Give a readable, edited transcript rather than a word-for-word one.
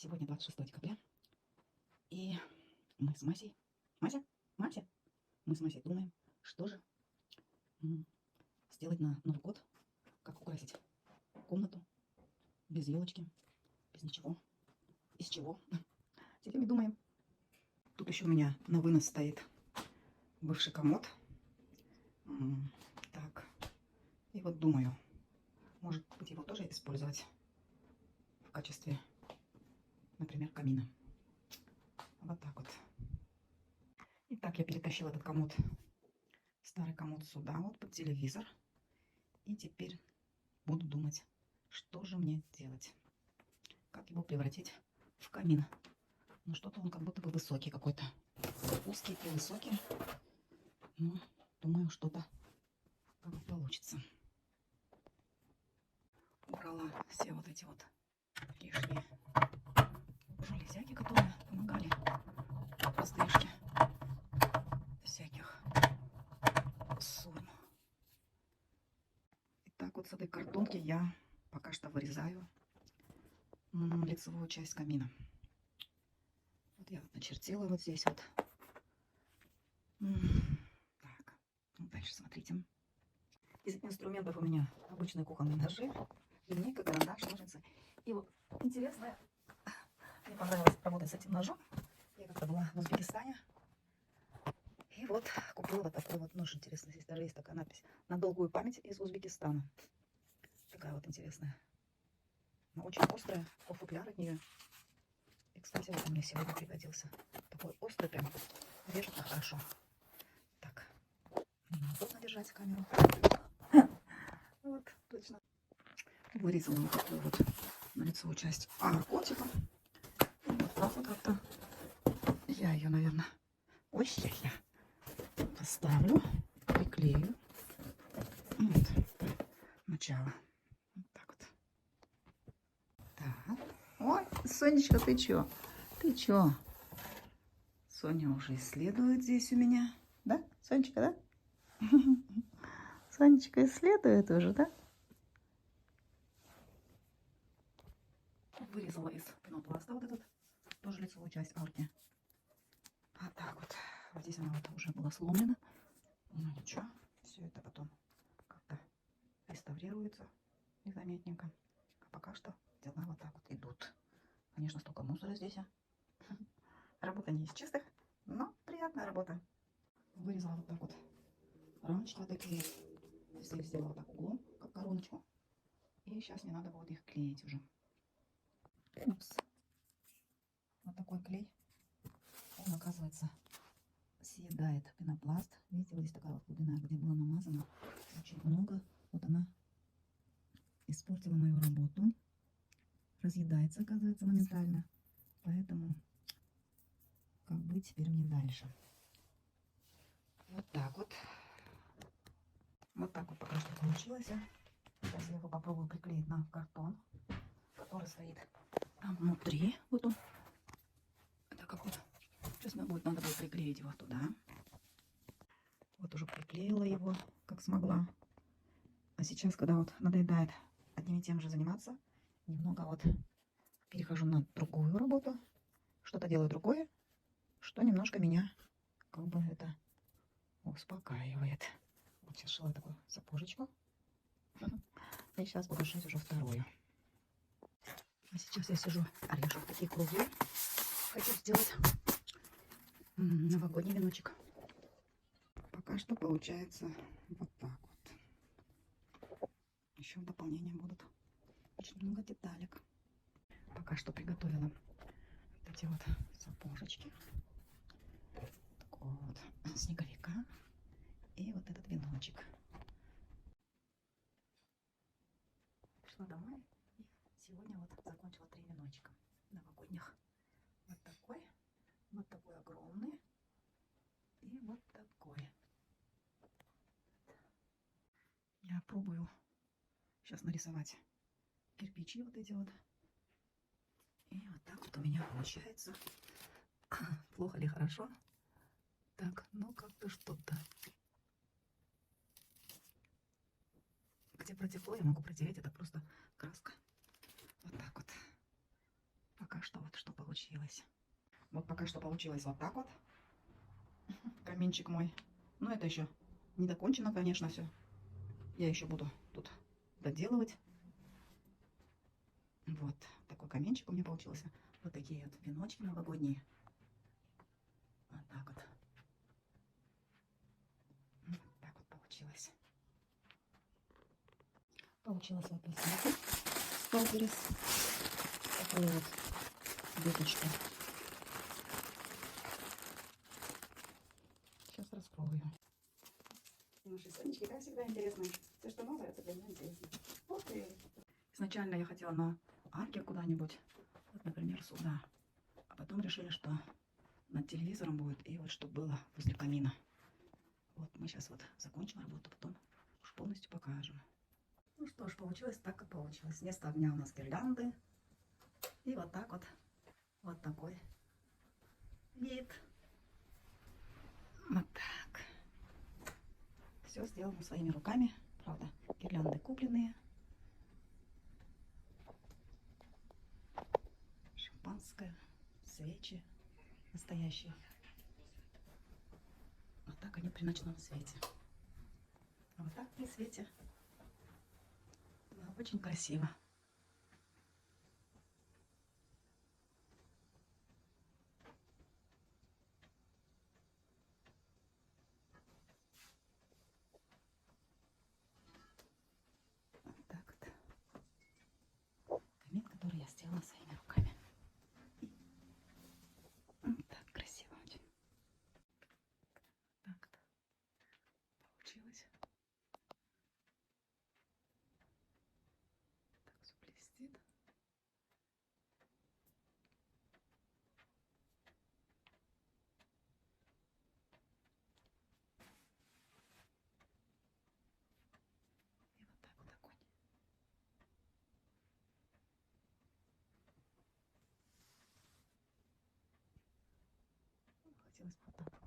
Сегодня 26 декабря, и мы с Масей, Мася, мы с Масей думаем, что же сделать на Новый год, как украсить комнату без елочки, без ничего, из чего. Сидим и думаем. Тут еще у меня на вынос стоит бывший комод. Так, и вот думаю, может быть его тоже использовать в качестве, например, камина. Вот так вот. Итак, я перетащила этот комод, старый комод, сюда вот под телевизор. И теперь буду думать, что же мне делать. Как его превратить в камин. Ну что-то он как будто бы высокий какой-то. Узкий и высокий. Но думаю, что-то получится. Убрала все вот эти вот лишние железяки, которые помогали при стрижке всяких ссор. И так вот с этой картонки я пока что вырезаю лицевую часть камина. Вот я вот начертила вот здесь вот. Так, ну дальше смотрите. Из инструментов у меня обычные кухонные ножи, линейка, карандаш, ножницы. И вот интересно, мне понравилось работать с этим ножом. Я как-то была в Узбекистане. И вот купила вот такой вот нож. Интересно, здесь даже есть такая надпись: на долгую память из Узбекистана. Такая вот интересная. Но очень острая, футляр от нее. И, кстати, вот он мне сегодня пригодился. Такой острый прям, режет хорошо. Так, неудобно держать камеру. Вот, точно. Вырезала вот такую вот на лицевую часть арку, типа. И вот так вот как-то я ее, наверное, ой, я поставлю, приклею. Вот, начало. Вот так вот. Так. Ой, Сонечка, ты чё? Ты чё? Соня уже исследует здесь у меня. Да, Сонечка, да? Сонечка исследует уже, да? Вырезала из пенопласта вот этот, тоже лицевую часть арки. А так вот. Вот здесь она вот уже была сломлена. Ну ничего, все это потом как-то реставрируется незаметненько. А пока что дела вот так вот идут. Конечно, столько мусора здесь. Работа не из чистых, но приятная работа. Вырезала вот так вот рамочки вот такие. Здесь их сделала так углом, как короночку. И сейчас мне надо будет их клеить уже. Упс. Вот такой клей. Он, оказывается, съедает пенопласт. Видите, вот здесь такая вот глубина, где было намазано очень много. Вот она испортила мою работу. Разъедается, оказывается, моментально. Поэтому как быть теперь мне дальше? Вот так вот. Вот так вот пока что получилось. Сейчас я его попробую приклеить на картон, который стоит там внутри. Вот он. Это как вот. Сейчас мне будет надо приклеить его туда. Вот уже приклеила его, как смогла. А сейчас, когда вот надоедает одним и тем же заниматься, немного вот перехожу на другую работу, что-то делаю другое, что немножко меня как бы это успокаивает. Вот сейчас шила такую сапожечку. И сейчас буду шить уже вторую. А сейчас я сижу, режу такие круги. Хочу сделать новогодний веночек. Пока что получается вот так вот. Еще в дополнение будут очень много деталек. Пока что приготовила вот эти вот сапожечки. Такого вот снеговика. И вот этот веночек. Пришла домой и сегодня вот закончила 3 веночка новогодних. Вот такой огромный и вот такой. Я пробую сейчас нарисовать кирпичи вот эти вот. И вот так вот у меня получается. Плохо ли, хорошо? Так, ну как-то что-то. Где протекло, я могу протереть, это просто краска. Вот так вот. Пока что вот что получилось. Вот пока что получилось вот так вот. Каминчик мой. Но это еще не докончено, конечно, все. Я еще буду тут доделывать. Вот такой каминчик у меня получился. Вот такие вот веночки новогодние. Вот так вот. Вот так вот получилось. Получилось вот посмотрите. Столберис. Такой вот веточку. Сейчас раскрою. Наши сонечки, как всегда, интересно. Все, что новое, это для меня интересно. Вот и... Изначально я хотела на арке куда-нибудь. Вот, например, сюда. А потом решили, что над телевизором будет. И вот чтобы было возле камина. Вот мы сейчас вот закончим работу, потом уж полностью покажем. Ну что ж, получилось так, как получилось. Вместо огня у нас гирлянды. И вот так вот. Вот такой вид. Вот так. Все сделано своими руками. Правда, гирлянды купленные. Шампанское, свечи настоящие. Вот так они при ночном свете. А вот так при свете. Да, очень красиво. Вот так вот. Камин, который я сделала своими руками. Вот так красиво очень. Так вот получилось. Так все блестит. И вот так вот огонь. Хотелось бы вот так.